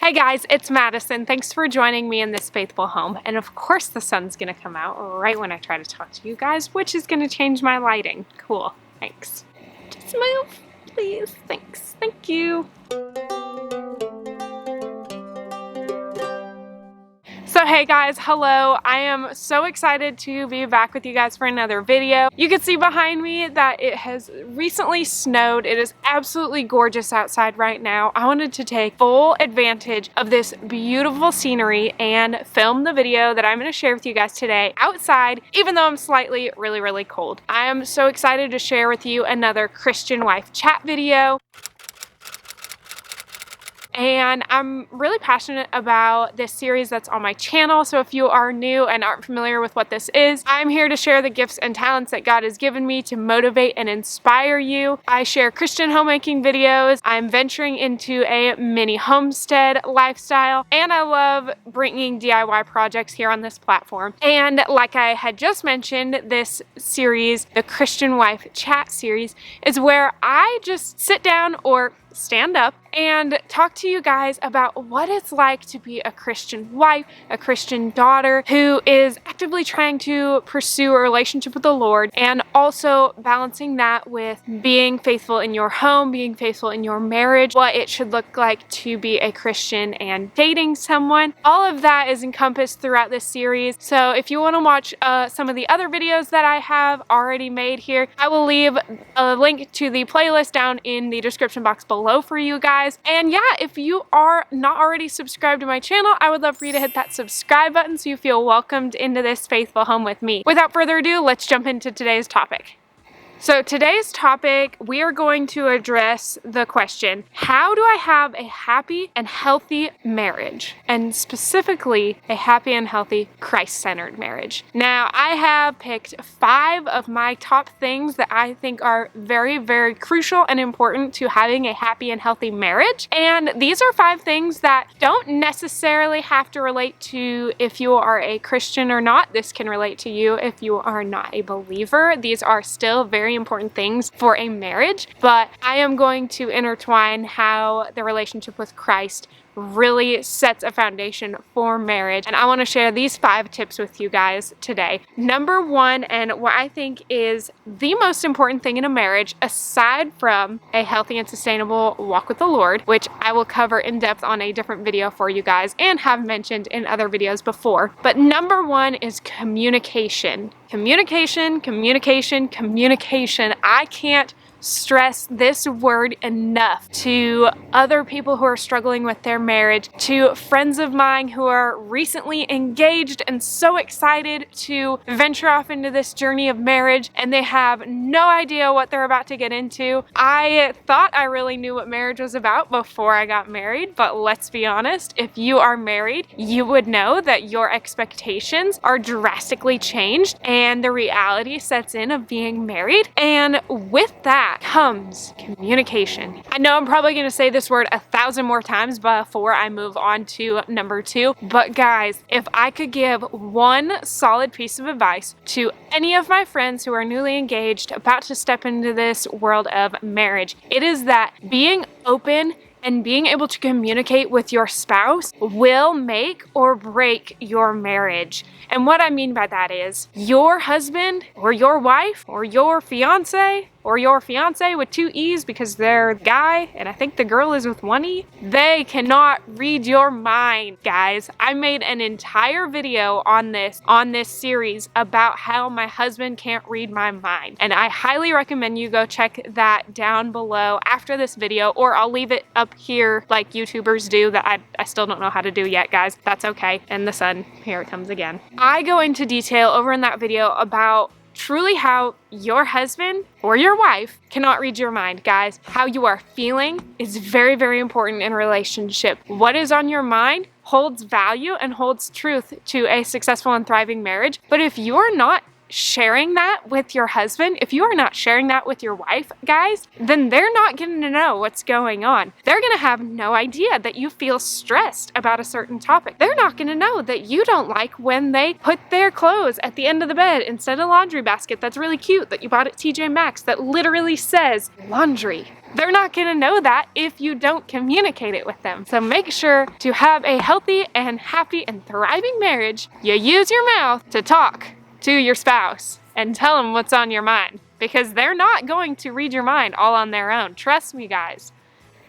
Hey guys, it's Madison. Thanks for joining me in this faithful home. And of course the sun's gonna come out right when I try to talk to you guys, which is gonna change my lighting. Cool, thanks. Just move, please. Thanks, thank you. So hey guys, hello. I am so excited to be back with you guys for another video. You can see behind me that it has recently snowed. It is absolutely gorgeous outside right now. I wanted to take full advantage of this beautiful scenery and film the video that I'm going to share with you guys today outside, even though I'm slightly really cold. I am so excited to share with you another Christian wife chat video. And I'm really passionate about this series that's on my channel. So if you are new and aren't familiar with what this is, I'm here to share the gifts and talents that God has given me to motivate and inspire you. I share Christian homemaking videos. I'm venturing into a mini homestead lifestyle, and I love bringing DIY projects here on this platform. And like I had just mentioned, this series, the Christian Wife Chat series, is where I just sit down or stand up and talk to you guys about what it's like to be a Christian wife, a Christian daughter who is actively trying to pursue a relationship with the Lord, and also balancing that with being faithful in your home, being faithful in your marriage, what it should look like to be a Christian and dating someone. All of that is encompassed throughout this series. So if you want to watch some of the other videos that I have already made here, I will leave a link to the playlist down in the description box below for you guys. And yeah, if you are not already subscribed to my channel, I would love for you to hit that subscribe button so you feel welcomed into this faithful home with me. Without further ado, let's jump into today's topic. So today's topic, we are going to address the question, how do I have a happy and healthy marriage? And specifically, a happy and healthy Christ-centered marriage. Now, I have picked 5 of my top things that I think are very crucial and important to having a happy and healthy marriage. And these are 5 things that don't necessarily have to relate to if you are a Christian or not. This can relate to you if you are not a believer. These are still very important things for a marriage, but I am going to intertwine how the relationship with Christ really sets a foundation for marriage. And I want to share these 5 tips with you guys today. Number 1, and what I think is the most important thing in a marriage, aside from a healthy and sustainable walk with the Lord, which I will cover in depth on a different video for you guys and have mentioned in other videos before. But number 1 is communication. Communication. I can't stress this word enough to other people who are struggling with their marriage, to friends of mine who are recently engaged and so excited to venture off into this journey of marriage, and they have no idea what they're about to get into. I thought I really knew what marriage was about before I got married, but let's be honest, if you are married, you would know that your expectations are drastically changed and the reality sets in of being married. And with that comes communication. I know I'm probably going to say this word 1,000 more times before I move on to number 2, but guys, if I could give one solid piece of advice to any of my friends who are newly engaged, about to step into this world of marriage, it is that being open and being able to communicate with your spouse will make or break your marriage. And what I mean by that is your husband or your wife or your fiance or your fiance with 2 E's because they're a guy and I think the girl is with 1 E, they cannot read your mind, guys. I made an entire video on this series about how my husband can't read my mind. And I highly recommend you go check that down below after this video, or I'll leave it up here like YouTubers do that I still don't know how to do yet, guys. That's okay. And the sun, here it comes again. I go into detail over in that video about truly how your husband or your wife cannot read your mind, guys. How you are feeling is very important in a relationship. What is on your mind holds value and holds truth to a successful and thriving marriage. But if you're not sharing that with your husband, if you are not sharing that with your wife, guys, then they're not getting to know what's going on. They're gonna have no idea that you feel stressed about a certain topic. They're not gonna know that you don't like when they put their clothes at the end of the bed instead of laundry basket that's really cute that you bought at TJ Maxx that literally says laundry. They're not gonna know that if you don't communicate it with them. So make sure to have a healthy and happy and thriving marriage. You use your mouth to talk to your spouse and tell them what's on your mind, because they're not going to read your mind all on their own. Trust me, guys.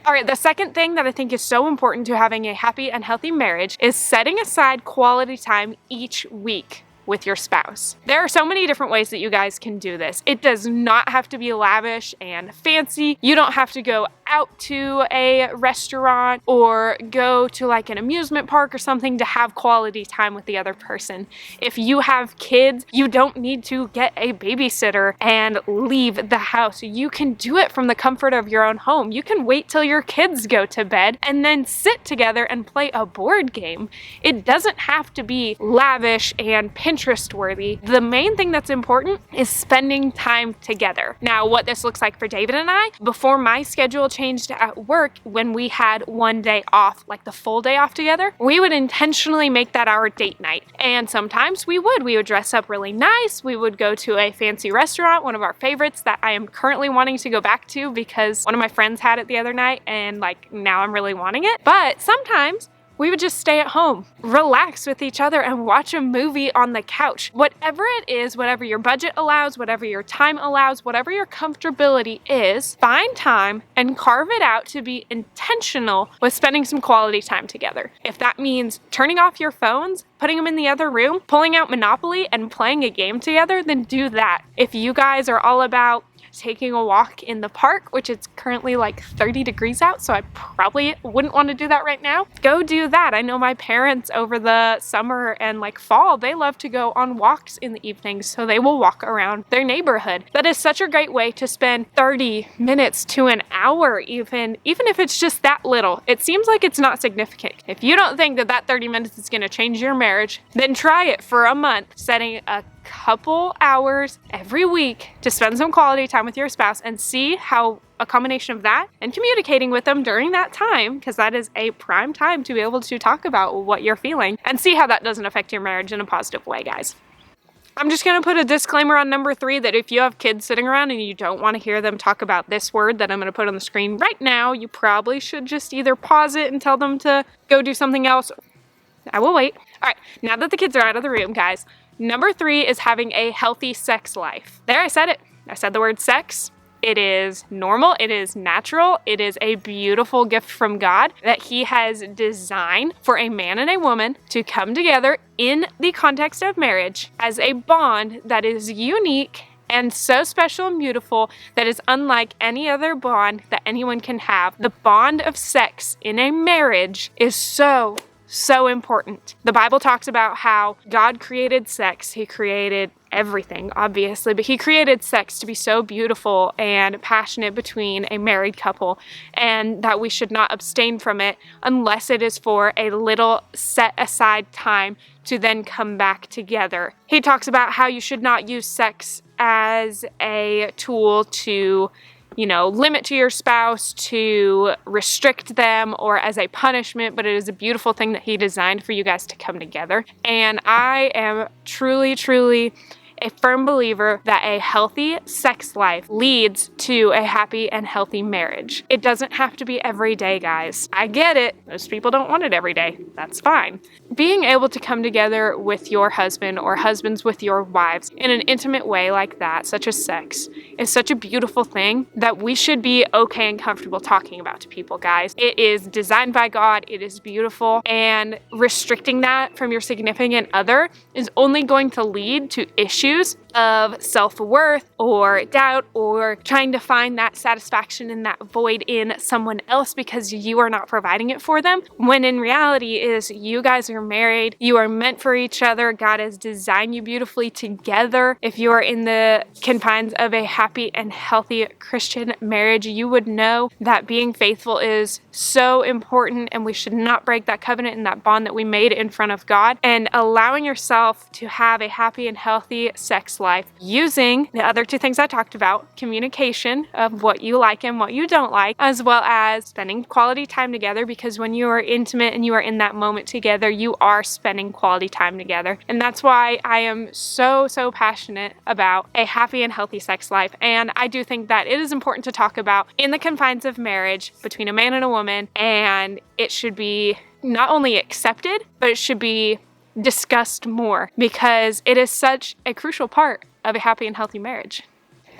All right, the second thing that I think is so important to having a happy and healthy marriage is setting aside quality time each week with your spouse. There are so many different ways that you guys can do this. It does not have to be lavish and fancy. You don't have to go out to a restaurant or go to like an amusement park or something to have quality time with the other person. If you have kids, you don't need to get a babysitter and leave the house. You can do it from the comfort of your own home. You can wait till your kids go to bed and then sit together and play a board game. It doesn't have to be lavish and Pinterest worthy. The main thing that's important is spending time together. Now, what this looks like for David and I, before my schedule changed at work, when we had one day off, like the full day off together, we would intentionally make that our date night. And sometimes we would dress up really nice. We would go to a fancy restaurant, one of our favorites that I am currently wanting to go back to because one of my friends had it the other night and like now I'm really wanting it. But sometimes we would just stay at home, relax with each other and watch a movie on the couch. Whatever it is, whatever your budget allows, whatever your time allows, whatever your comfortability is, find time and carve it out to be intentional with spending some quality time together. If that means turning off your phones, putting them in the other room, pulling out Monopoly and playing a game together, then do that. If you guys are all about taking a walk in the park, which it's currently like 30 degrees out, so I probably wouldn't want to do that right now, go do that. I know my parents over the summer and like fall, they love to go on walks in the evenings, so they will walk around their neighborhood. That is such a great way to spend 30 minutes to an hour even if it's just that little. It seems like it's not significant. If you don't think that 30 minutes is going to change your marriage, then try it for a month, setting a couple hours every week to spend some quality time with your spouse and see how a combination of that and communicating with them during that time, because that is a prime time to be able to talk about what you're feeling, and see how that doesn't affect your marriage in a positive way, guys. I'm just going to put a disclaimer on number 3 that if you have kids sitting around and you don't want to hear them talk about this word that I'm going to put on the screen right now, you probably should just either pause it and tell them to go do something else. I will wait. All right, now that the kids are out of the room, guys, number 3 is having a healthy sex life. There, I said it. I said the word sex. It is normal, it is natural, it is a beautiful gift from God that He has designed for a man and a woman to come together in the context of marriage as a bond that is unique and so special and beautiful that is unlike any other bond that anyone can have. The bond of sex in a marriage is so important. The Bible talks about how God created sex. He created everything, obviously, but He created sex to be so beautiful and passionate between a married couple, and that we should not abstain from it unless it is for a little set aside time to then come back together. He talks about how you should not use sex as a tool to limit to your spouse, to restrict them, or as a punishment, but it is a beautiful thing that He designed for you guys to come together. And I am truly a firm believer that a healthy sex life leads to a happy and healthy marriage. It doesn't have to be every day, guys. I get it. Most people don't want it every day. That's fine. Being able to come together with your husband or husbands with your wives in an intimate way like that, such as sex, is such a beautiful thing that we should be okay and comfortable talking about to people, guys. It is designed by God. It is beautiful. And restricting that from your significant other is only going to lead to issues of self-worth or doubt or trying to find that satisfaction in that void in someone else because you are not providing it for them, when in reality is you guys are married, you are meant for each other, God has designed you beautifully together. If you are in the confines of a happy and healthy Christian marriage, you would know that being faithful is so important, and we should not break that covenant and that bond that we made in front of God. And allowing yourself to have a happy and healthy sex life using the other two things I talked about, communication of what you like and what you don't like, as well as spending quality time together, because when you are intimate and you are in that moment together, you are spending quality time together. And that's why I am so passionate about a happy and healthy sex life. And I do think that it is important to talk about in the confines of marriage between a man and a woman, and it should be not only accepted, but it should be discussed more, because it is such a crucial part of a happy and healthy marriage.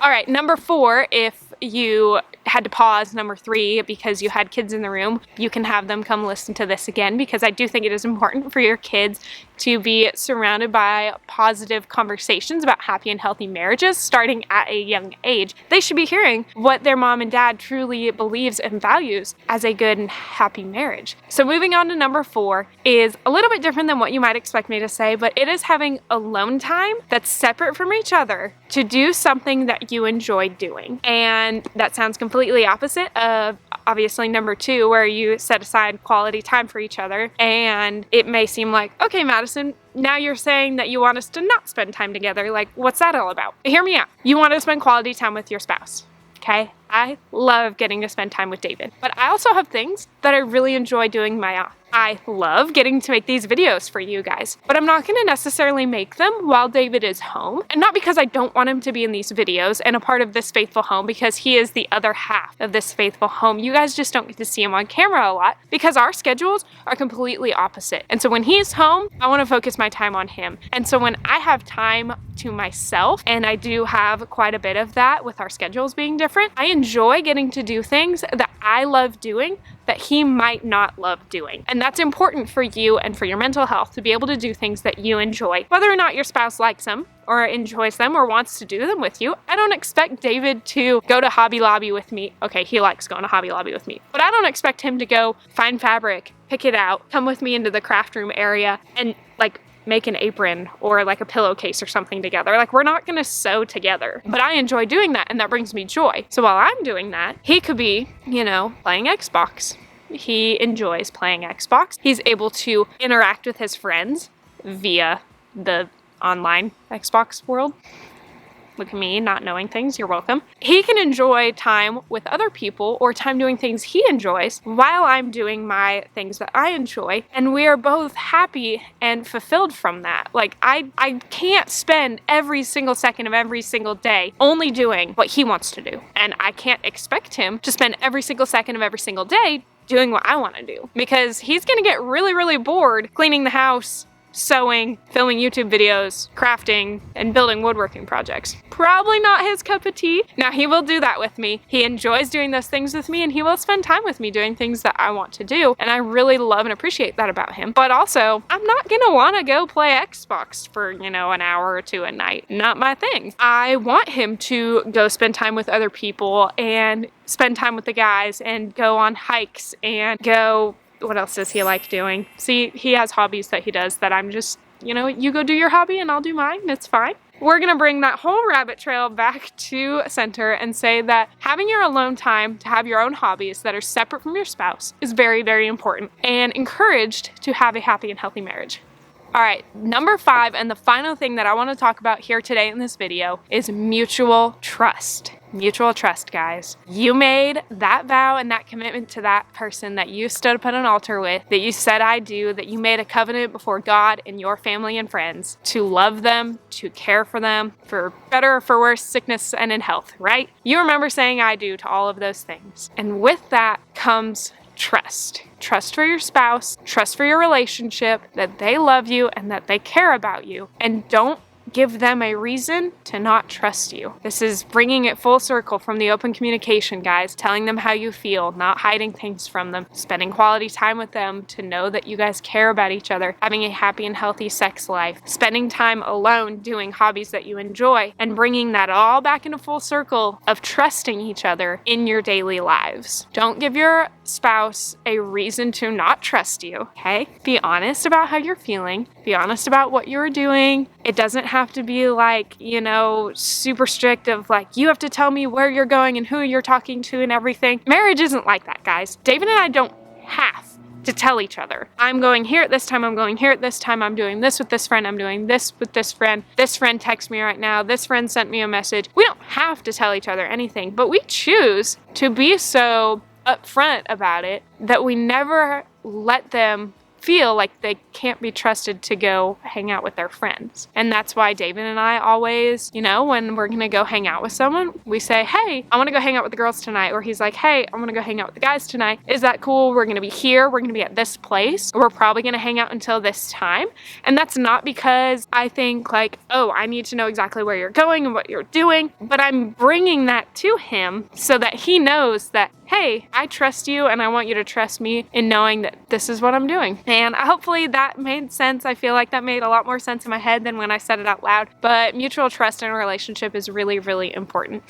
All right, number 4, if you had to pause number 3 because you had kids in the room, you can have them come listen to this again, because I do think it is important for your kids to be surrounded by positive conversations about happy and healthy marriages starting at a young age. They should be hearing what their mom and dad truly believes and values as a good and happy marriage. So moving on to number 4 is a little bit different than what you might expect me to say, but it is having alone time that's separate from each other to do something that you enjoy doing. And that sounds completely opposite of obviously number 2, where you set aside quality time for each other. And it may seem like, okay, Madison, now you're saying that you want us to not spend time together. Like, what's that all about? Hear me out. You want to spend quality time with your spouse. Okay? I love getting to spend time with David, but I also have things that I really enjoy doing my own. I love getting to make these videos for you guys, but I'm not going to necessarily make them while David is home. And not because I don't want him to be in these videos and a part of this faithful home, because he is the other half of this faithful home. You guys just don't get to see him on camera a lot because our schedules are completely opposite. And so when he's home, I want to focus my time on him. And so when I have time to myself, and I do have quite a bit of that with our schedules being different, I enjoy getting to do things that I love doing that he might not love doing. And that's important for you and for your mental health, to be able to do things that you enjoy. Whether or not your spouse likes them or enjoys them or wants to do them with you, I don't expect David to go to Hobby Lobby with me. Okay, he likes going to Hobby Lobby with me, but I don't expect him to go find fabric, pick it out, come with me into the craft room area and like make an apron or like a pillowcase or something together. Like, we're not gonna sew together, but I enjoy doing that and that brings me joy. So while I'm doing that, he could be, you know, playing Xbox. He enjoys playing Xbox. He's able to interact with his friends via the online Xbox world. Look at me not knowing things, you're welcome. He can enjoy time with other people or time doing things he enjoys while I'm doing my things that I enjoy. And we are both happy and fulfilled from that. Like, I can't spend every single second of every single day only doing what he wants to do. And I can't expect him to spend every single second of every single day doing what I want to do, because he's gonna get really bored cleaning the house, sewing, filming YouTube videos, crafting, and building woodworking projects. Probably not his cup of tea. Now, he will do that with me. He enjoys doing those things with me, and he will spend time with me doing things that I want to do. And I really love and appreciate that about him. But also, I'm not gonna wanna go play Xbox for, you know, an hour or two a night. Not my thing. I want him to go spend time with other people and spend time with the guys and go on hikes and go, what else does he like doing? See, he has hobbies that he does that I'm just, you know, you go do your hobby and I'll do mine. It's fine. We're gonna bring that whole rabbit trail back to center and say that having your alone time to have your own hobbies that are separate from your spouse is very important and encouraged to have a happy and healthy marriage. All right, number 5, and the final thing that I want to talk about here today in this video is mutual trust. Mutual trust, guys. You made that vow and that commitment to that person that you stood up at an altar with, that you said I do, that you made a covenant before God and your family and friends to love them, to care for them, for better or for worse, sickness and in health, right? You remember saying I do to all of those things. And with that comes trust. Trust for your spouse, trust for your relationship, that they love you and that they care about you. And don't give them a reason to not trust you. This is bringing it full circle from the open communication, guys. Telling them how you feel, not hiding things from them, spending quality time with them to know that you guys care about each other, having a happy and healthy sex life, spending time alone doing hobbies that you enjoy, and bringing that all back into full circle of trusting each other in your daily lives. Don't give your spouse a reason to not trust you, okay? Be honest about how you're feeling. Be honest about what you're doing. It doesn't have to be like, you know, super strict of like, you have to tell me where you're going and who you're talking to and everything. Marriage isn't like that, guys. David and I don't have to tell each other. I'm going here at this time, I'm going here at this time, I'm doing this with this friend, I'm doing this with this friend texts me right now, this friend sent me a message. We don't have to tell each other anything, but we choose to be so upfront about it that we never let them feel like they can't be trusted to go hang out with their friends. And that's why David and I always, you know, when we're gonna go hang out with someone, we say, hey, I wanna go hang out with the girls tonight. Or he's like, hey, I wanna go hang out with the guys tonight. Is that cool? We're gonna be here. We're gonna be at this place. We're probably gonna hang out until this time. And that's not because I think like, oh, I need to know exactly where you're going and what you're doing, but I'm bringing that to him so that he knows that, hey, I trust you and I want you to trust me in knowing that this is what I'm doing. And hopefully that made sense. I feel like that made a lot more sense in my head than when I said it out loud. But mutual trust in a relationship is really, really important.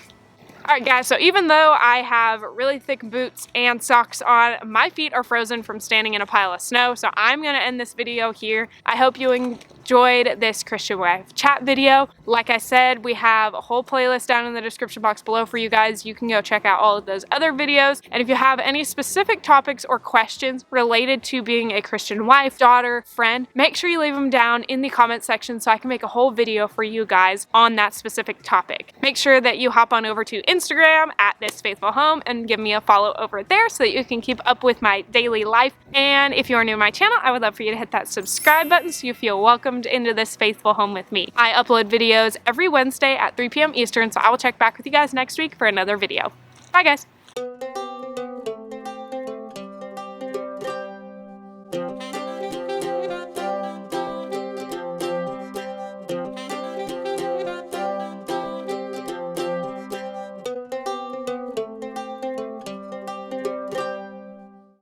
Alright guys, so even though I have really thick boots and socks on, my feet are frozen from standing in a pile of snow, so I'm gonna end this video here. I hope you enjoyed this Christian wife chat video. Like I said, we have a whole playlist down in the description box below for you guys. You can go check out all of those other videos. And if you have any specific topics or questions related to being a Christian wife, daughter, friend, make sure you leave them down in the comment section so I can make a whole video for you guys on that specific topic. Make sure that you hop on over to Instagram at This Faithful Home and give me a follow over there so that you can keep up with my daily life. And if you are new to my channel, I would love for you to hit that subscribe button so you feel welcomed into this faithful home with me. I upload videos every Wednesday at 3 p.m. Eastern, so I will check back with you guys next week for another video. Bye guys!